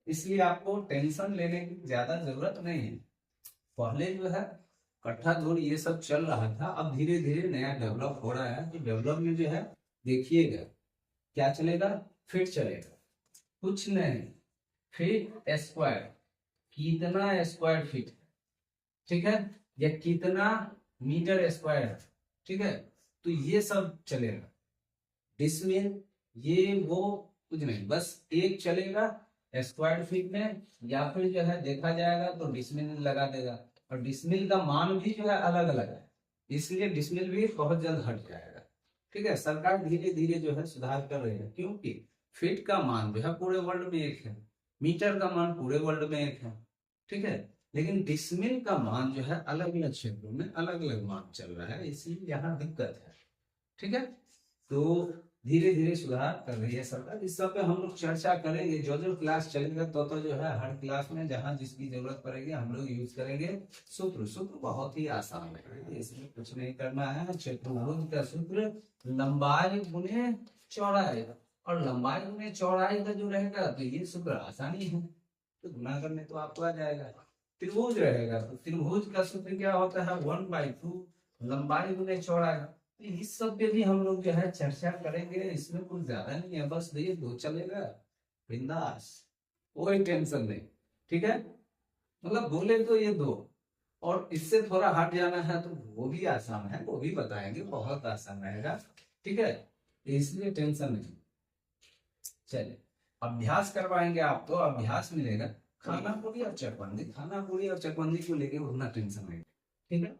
इसलिए आपको टेंशन लेने की ज्यादा जरूरत नहीं है। पहले जो है कट्ठा धूल ये सब चल रहा था, अब धीरे धीरे नया डेवलप हो रहा है। तो डेवलप में जो है देखिएगा क्या चलेगा, फीट चलेगा, कुछ नहीं, फीट स्क्वायर, कितना स्क्वायर फीट, ठीक है, या कितना मीटर स्क्वायर, ठीक है, तो ये सब चलेगा। डिसमिल ये वो कुछ नहीं, बस एक चलेगा स्क्वायर फीट में, या फिर जो है देखा जाएगा तो डिसमिल लगा देगा। और डिसमिल का मान भी जो है अलग अलग है, इसलिए डिसमिल भी बहुत जल्द हट जाएगा। ठीक है, सरकार धीरे धीरे जो है सुधार कर रही है, क्योंकि फीट का मान जो है पूरे वर्ल्ड में एक है, मीटर का मान पूरे वर्ल्ड में एक है, ठीक है, लेकिन डिसमिल का मान जो है अलग अलग क्षेत्रों में अलग अलग मान चल रहा है, इसलिए यहाँ दिक्कत है। ठीक है, तो धीरे धीरे सुधार कर रही है सरकार। इस सब पे हम लोग चर्चा करेंगे, जो जो क्लास चलेगा तो जो है हर क्लास में जहां जिसकी जरूरत पड़ेगी हम लोग यूज करेंगे। सूत्र सूत्र बहुत ही आसान है, इसमें कुछ नहीं करना है। चतुर्भुज का सूत्र लंबाई गुने चौड़ाई, और लंबाई गुने चौड़ाई का जो रहेगा तो ये सूत्र आसानी है, तो गुना करने तो आपको आ जाएगा। त्रिभुज रहेगा तो त्रिभुज का सूत्र क्या होता है, 1/2 लंबाई गुने चौड़ाई। तो इस सब पे भी हम लोग जो है चर्चा करेंगे, इसमें कुछ ज्यादा नहीं है, बस ये दो चलेगा, बिंदास, कोई टेंशन नहीं। ठीक है, मतलब बोले तो ये दो, और इससे थोड़ा हट जाना है तो वो भी आसान है, वो भी बताएंगे, बहुत आसान रहेगा। ठीक है, इसलिए टेंशन नहीं। चलिए अभ्यास करवाएंगे आप, तो अभ्यास मिलेगा खाना पूरी और चकबंदी, खाना पूरी और चकबंदी को लेके उतना टेंशन नहीं। ठीक है,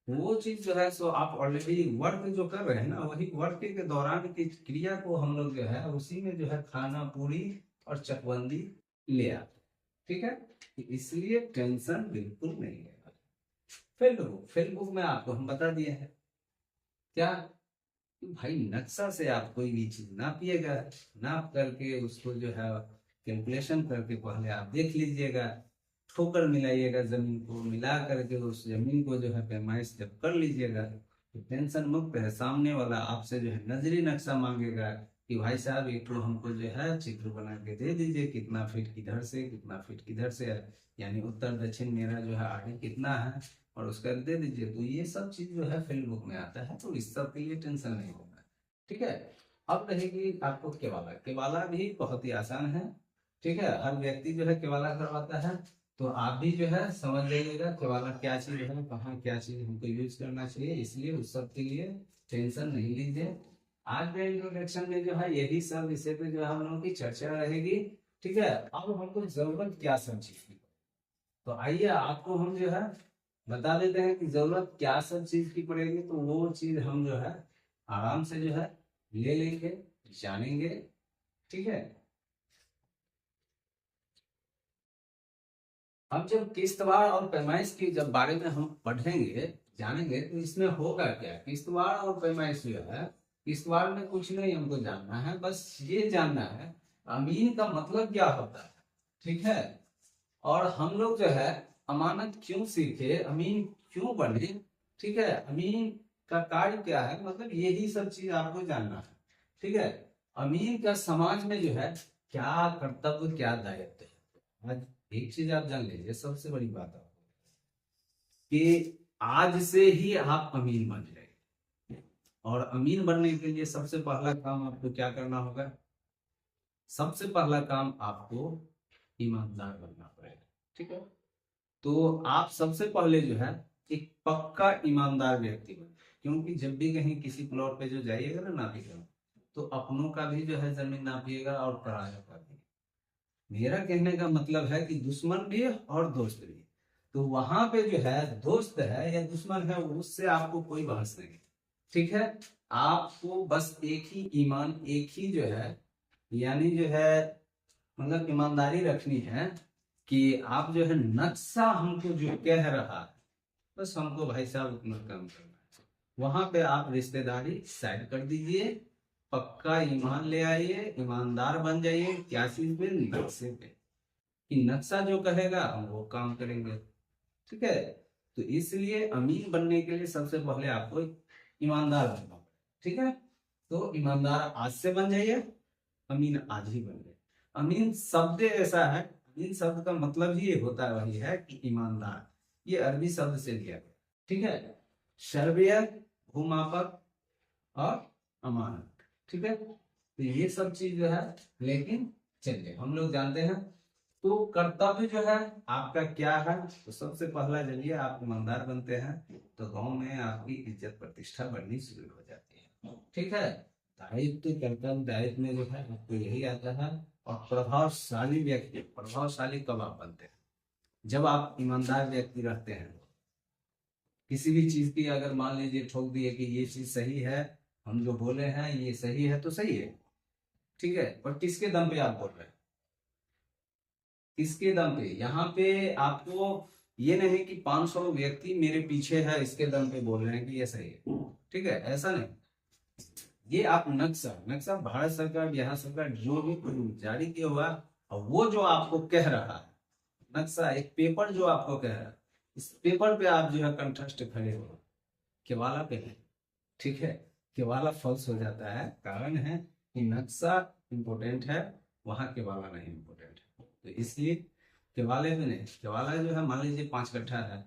वो चीज जो है सो आप ऑलरेडी वर्क जो कर रहे हैं ना, वही वर्क के दौरान की क्रिया को हम लोग जो है उसी में जो है खाना पूरी और चकबंदी ले आते। ठीक है, इसलिए टेंशन बिल्कुल नहीं है। फील्ड बुक में आपको हम बता दिए हैं क्या, कि भाई नक्शा से आप कोई भी चीज नापिएगा, नाप करके उसको जो है कैलकुलेशन करके पहले आप देख लीजिएगा, ठोकर मिलाइएगा, जमीन को मिला करके उस जमीन को जो है पैमाइश जब कर लीजिएगा तो टेंशन मुक्त है। सामने वाला आपसे जो है नजरी नक्शा मांगेगा कि भाई साहब एक तो हमको जो है चित्र बना के दे दीजिए, कितना फीट किधर से कितना फीट किधर से है, यानी उत्तर दक्षिण मेरा जो है आगे कितना है, और उसका दे दीजिए। तो ये सब चीज जो है फील्ड बुक में आता है, तो इस सब के लिए टेंशन नहीं होगा। ठीक है, अब रहेगी आपको केवाला। केवाला भी बहुत ही आसान है, ठीक है, हर व्यक्ति जो है केवाला करवाता है, तो आप भी जो है समझ जाइएगा केवाला क्या चीज है, कहाँ क्या चीज हमको यूज करना चाहिए, इसलिए उस सब के लिए टेंशन नहीं लीजिए। आज के इंट्रोडक्शन में जो है यही सब विषय पे जो है हम लोगों की चर्चा रहेगी। ठीक है, अब हमको जरूरत क्या सब चीज की, तो आइए आपको हम जो है बता देते हैं कि जरूरत क्या सब चीज की पड़ेगी, तो वो चीज हम जो है आराम से जो है ले लेंगे, जानेंगे। ठीक है, अब जब किस्तवाड़ और पैमाइश की जब बारे में हम पढ़ेंगे जानेंगे, तो इसमें होगा क्या, किस्तवाड़ और पैमाइश जो है, किस्तवाड़ में कुछ नहीं हमको जानना है, बस ये जानना है अमीन का मतलब क्या होता है। ठीक है, और हम लोग जो है अमानत क्यों सीखे, अमीन क्यों बने, ठीक है, अमीन का कार्य क्या है, मतलब यही सब चीज आपको जानना है। ठीक है, अमीन का समाज में जो है क्या कर्तव्य क्या दायित्व है। आज एक चीज आप जान लीजिए, सबसे बड़ी बात है कि आज से ही आप अमीन बन जाएंगे, और अमीन बनने के लिए सबसे पहला काम आपको क्या करना होगा, सबसे पहला काम आपको ईमानदार बनना पड़ेगा। ठीक है, तो आप सबसे पहले जो है एक पक्का ईमानदार व्यक्ति बने, क्योंकि जब भी कहीं किसी प्लॉट पे जो जाइएगा ना नापिएगा, तो अपनों का भी जो है जमीन नापिएगा और पराया का भी। मेरा कहने का मतलब है कि दुश्मन भी और दोस्त भी, तो वहां पे जो है दोस्त है या दुश्मन है उससे आपको कोई बहस नहीं। ठीक है, आपको बस एक ही ईमान, एक ही जो है यानी जो है मतलब ईमानदारी रखनी है कि आप जो है नक्शा हमको जो कह रहा है बस हमको भाई साहब उतना काम करना है, वहां पे आप रिश्तेदारी साइड कर दीजिए, पक्का ईमान ले आइए, ईमानदार बन जाइए। क्या चीज पे, नक्शे पे, कि नक्शा जो कहेगा हम वो काम करेंगे। ठीक है, तो इसलिए अमीन बनने के लिए सबसे पहले आपको ईमानदार बनना पड़ेगा। ठीक है, तो ईमानदार आज से बन जाइए, अमीन आज ही बन जाए। अमीन शब्द ऐसा है, इन शब्द का मतलब ही ये होता है वही है कि ईमानदार। ये अरबी शब्द से लिया गया, ठीक है। सर्वेयर, भूमापक और अमानत, ठीक है। तो ये सब चीज जो है, लेकिन चलिए हम लोग जानते हैं। तो कर्तव्य जो है आपका क्या है, तो सबसे पहला चलिए आप ईमानदार बनते हैं तो गांव में आपकी इज्जत प्रतिष्ठा बढ़नी शुरू हो जाती है, ठीक है। दायित्व, कर्तव्य दायित्व में जो है आपको यही आता है। और प्रभावशाली व्यक्ति, प्रभावशाली कब आप बनते हैं, जब आप ईमानदार व्यक्ति रहते हैं। किसी भी चीज की अगर मान लीजिए ठोक दिए कि ये चीज सही है, हम जो बोले हैं ये सही है तो सही है, ठीक है। पर किसके दम पे आप बोल रहे हैं, किसके दम पे? यहाँ पे आपको ये नहीं कि 500 व्यक्ति मेरे पीछे है इसके दम पे बोल रहे हैं कि ये सही है, ठीक है, ऐसा नहीं। ये आप नक्शा, नक्शा भारत सरकार, बिहार सरकार जो भी जारी किया हुआ, और वो जो आपको कह रहा है नक्शा, एक पेपर जो आपको कह रहा है, इस पेपर पे आप जो है कंठस्थ खड़े हो, केवाला पे नहीं, ठीक है। केवाला फॉल्स हो जाता है, कारण है कि नक्शा इंपोर्टेंट है, वहां केवाला नहीं इंपोर्टेंट है। तो इसलिए केवाले में नहीं, केवाला जो है मान लीजिए 5 कट्ठा है,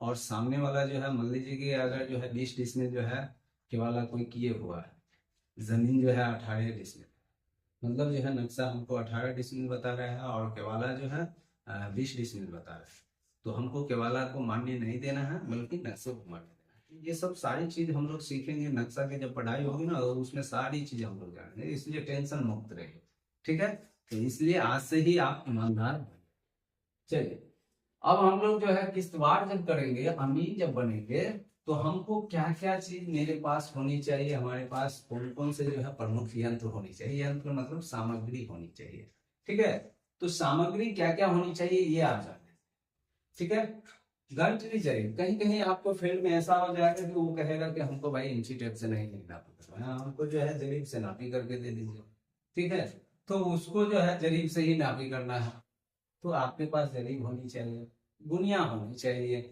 और सामने वाला जो है मान लीजिए कि अगर जो है 20 डिसमिल जो है केवाला कोई किए हुआ है, जमीन जो है 18 डिसमिल, मतलब जो है नक्शा हमको 18 डिसमिल बता रहा है और केवाला जो है 20 डिसमिल बता रहा है। तो हमको केवाला को मान्य नहीं देना है, बल्कि नक्शे को मान्य देना है। ये सब सारी चीज हम लोग सीखेंगे, नक्शा की जब पढ़ाई होगी ना, तो उसमें सारी चीज हम लोग जानेंगे, इसलिए टेंशन मुक्त रहिए, ठीक है। तो इसलिए आज से ही आप ईमानदार बनिए। चलिए, अब हम लोग जो है किस्तवाड़ जब करेंगे, अमीन जब बनेंगे, तो हमको क्या क्या चीज मेरे पास होनी चाहिए, हमारे पास कौन कौन से जो है प्रमुख यंत्र होनी चाहिए, यंत्र मतलब सामग्री होनी चाहिए, ठीक है। तो सामग्री क्या क्या होनी चाहिए ये आप जाने, ठीक है। गर्ज भी चाहिए, कहीं कहीं आपको फील्ड में ऐसा हो जाएगा कि वो कहेगा कि हमको भाई इंची टेप से नहीं नापी, हमको जो है जरीब से नापी करके दे दीजिए, ठीक है। तो उसको जो है जरीब से ही नापी करना है, तो आपके पास जरीब होनी चाहिए, गुनिया होनी चाहिए,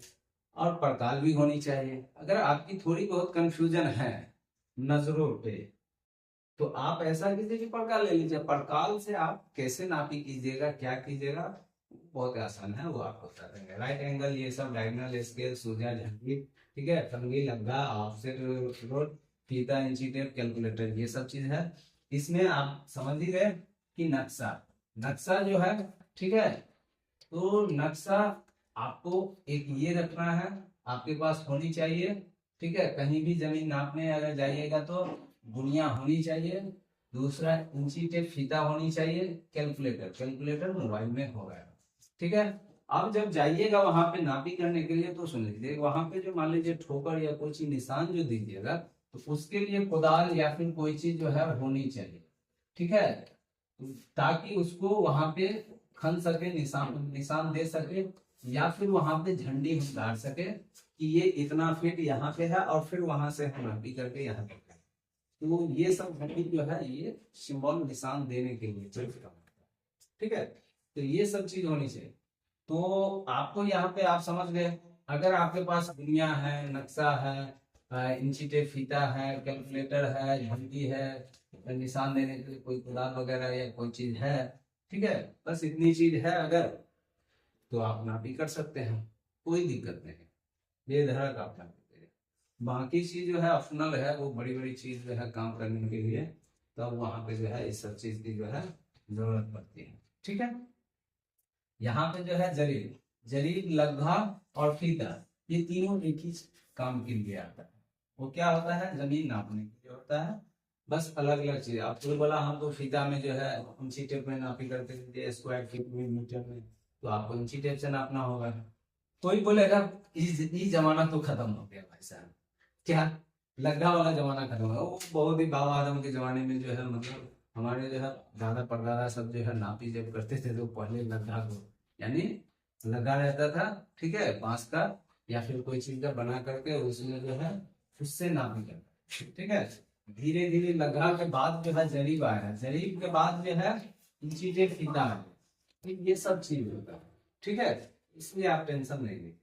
और पड़ताल भी होनी चाहिए। अगर आपकी थोड़ी बहुत कंफ्यूजन है नजरों पे, तो आप ऐसा कीजिए कि पड़ताल ले लीजिए। पड़ताल से आप कैसे नापी कीजिएगा, क्या कीजिएगा, बहुत आसान है, वो आपको बता देंगे। राइट एंगल, ये सब डायगोनल स्केल, सूजा झंडी, ठीक है, कंघी, लग्गा, ऑफसेट रोड, फीता, इंची टेप, कैलकुलेटर, ये सब चीज है। इसमें आप समझ ही गए कि नक्शा, नक्शा जो है, ठीक है। तो नक्शा आपको एक ये रखना है, आपके पास होनी चाहिए, ठीक है। कहीं भी जमीन नापने अगर जाइएगा तो गुनिया होनी चाहिए, दूसरा इंची टेप फीता होनी चाहिए, कैलकुलेटर, कैलकुलेटर मोबाइल में होगा, ठीक है। अब जब जाइएगा वहां पे नापी करने के लिए, तो सुन लीजिए, वहां पे जो मान लीजिए ठोकर या कोई चीज निशान जो दीजिएगा, तो उसके लिए कुदाल या फिर कोई चीज जो है होनी चाहिए, ठीक है, ताकि उसको वहां पे खन सके, निशान निशान दे सके, या फिर वहां पे झंडी हम गाड़ सके कि ये इतना फीट यहाँ पे है, और फिर वहां से हम नापी करके यहाँ पे, तो ये सब झंडी जो है ये सिंबल निशान देने के लिए, ठीक है। तो ये सब चीज होनी चाहिए। तो आपको यहाँ पे आप समझ गए, अगर आपके पास दुनिया है, नक्शा है, इंची टेप फीता है, कैलकुलेटर है, झंडी है, निशान देने के लिए कोई कुदाल वगैरह या कोई चीज है, ठीक है, बस इतनी चीज है अगर, तो आप नापी कर सकते हैं, कोई दिक्कत नहीं, बेधड़क आप नापी करिए। बाकी चीज जो है ऑप्शनल है, वो बड़ी बड़ी चीज जो है काम करने के लिए, तब तो वहां पे जो है इस सब चीज की जो है जरूरत पड़ती है, ठीक है। यहाँ पे जो है जरीब, जरीब, लग्गा और फीता, ये तीनों एक ही काम के लिए आता है। वो क्या होता है, जमीन नापने के लिए होता है, बस अलग अलग चीज। आपको बोला हमको फीता में जो है इंची टेप में नापी करते थे, स्क्वायर फीट में, मीटर में, तो आपको इंची टेप से नापना होगा। कोई बोलेगा ये जमाना तो खत्म हो गया भाई साहब, क्या लग्गा वाला जमाना खत्म हो गया, वो बहुत ही बाबा आदम के जमाने में जो है, मतलब हमारे जो है दादा परदादा सब जो है नापी जब करते थे, तो पहले लग्गा को यानी लगा रहता था, ठीक है, बांस का या फिर कोई चीज का बना करके उसमें जो है उससे नापी करता, ठीक है। धीरे धीरे लगा के बाद जो है जरीब आया, जरीब के बाद जो है इंची टेप फीता आया, ये सब चीज होता है, ठीक है। इसलिए आप टेंशन नहीं लीजिए।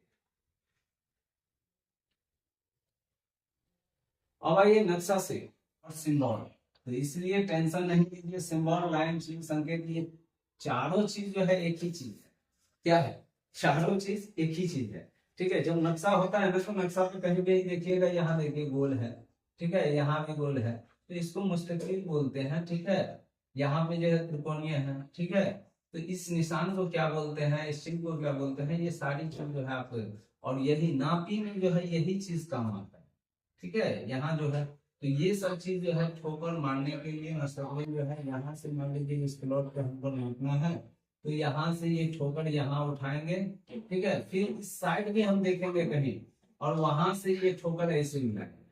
अब आइए नक्शा से और सिंबल, तो इसलिए टेंशन नहीं लीजिए, सिंबल, लाइन, चिन्ह, संकेत, ये चारों चीज जो है एक ही चीज है। क्या है? चारों चीज एक ही चीज है। ठीक है, जब नक्शा होता है ना तो नक्शा पे कहीं भी देखिएगा, यहाँ देखिए गोल है, ठीक है, यहाँ भी गोल है, तो इसको मुस्तकिल बोलते हैं। ठीक है, यहाँ पे जो है त्रिकोणीय है। ठीक है, तो इस निशान को क्या बोलते हैं, इस चिन्ह को क्या बोलते हैं, ये सारी चीज जो है आप, और यही नापी में जो है यही चीज काम आता है। ठीक है, यहाँ जो है तो ये सब चीज जो है ठोकर मारने के लिए मतलब जो है, यहाँ से मान लीजिए इस प्लॉट पे हमको नापना है, तो यहाँ से ये ठोकर यहाँ उठाएंगे। ठीक है, फिर इस साइड भी हम देखेंगे कहीं, और वहां से ये ठोकर ऐसे मिलाएंगे।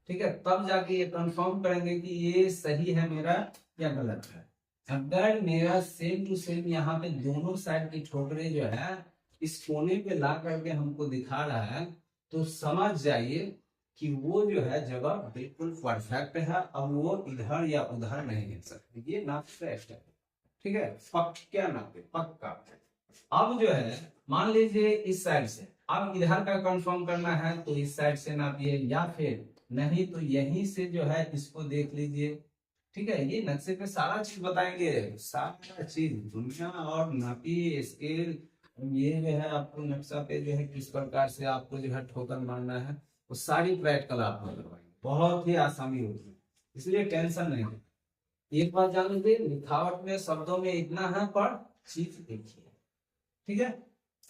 ठीक है, तब जाके ये कंफर्म करेंगे कि ये सही है मेरा या गलत है। अगर मेरा सेम टू सेम यहाँ पे दोनों साइड की ठोकरें जो है इस कोने पे ला करके हमको दिखा रहा है, तो समझ जाइए कि वो जो है जगह बिल्कुल परफेक्ट है। अब वो इधर या उधर नहीं हिल सकती, ये नाप का स्टेप। ठीक है, क्या नाप है, पक्का। अब जो है मान लीजिए इस साइड से, अब इधर का कंफर्म करना है तो इस साइड से नापिए, या फिर नहीं तो यहीं से जो है इसको देख लीजिए। ठीक है, ये नक्शे पे सारा चीज बताएंगे, सारा चीज दुनिया, और नापी स्केल, ये जो है आपको नक्शा पे जो है किस प्रकार से आपको जो है ठोकर मारना है, वो सारी प्रैक्टिकल आपको करवाएंगे, बहुत ही आसानी होगी, इसलिए टेंशन नहीं है। एक बात जान लीजिए, लिखावट में शब्दों में इतना है, पर चीज देखिए। ठीक है,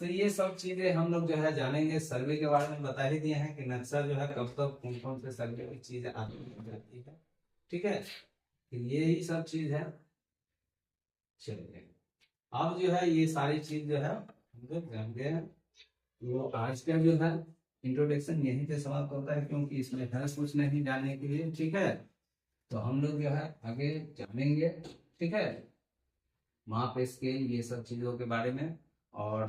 तो ये सब चीजें हम लोग जो है जानेंगे। सर्वे के बारे में बता ही दिए हैं कि नक्शा जो है कब तक कौन कौन से सर्वे की चीज आती जाती है। ठीक है, तो यही सब चीज है। चलिए, अब जो है ये सारी चीज जो है हम लोग जान गए हैं। तो आज का जो है इंट्रोडक्शन यहीं पे समाप्त होता है, क्योंकि इसमें है कुछ नहीं जानने के लिए। ठीक है, तो हम लोग जो है आगे जानेंगे। ठीक है, माप स्केल ये सब चीजों के बारे में। और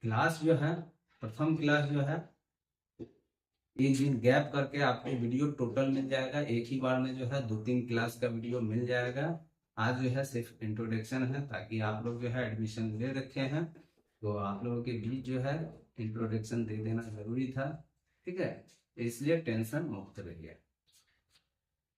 क्लास जो है, प्रथम क्लास जो है एक दिन गैप करके आपको वीडियो टोटल मिल जाएगा, एक ही बार में जो है 2-3 क्लास का वीडियो मिल जाएगा। आज जो है सिर्फ इंट्रोडक्शन है, ताकि आप लोग जो है एडमिशन ले रखे हैं तो आप लोगों के बीच जो है इंट्रोडक्शन दे देना जरूरी था। ठीक है, इसलिए टेंशन मुक्त रहिए।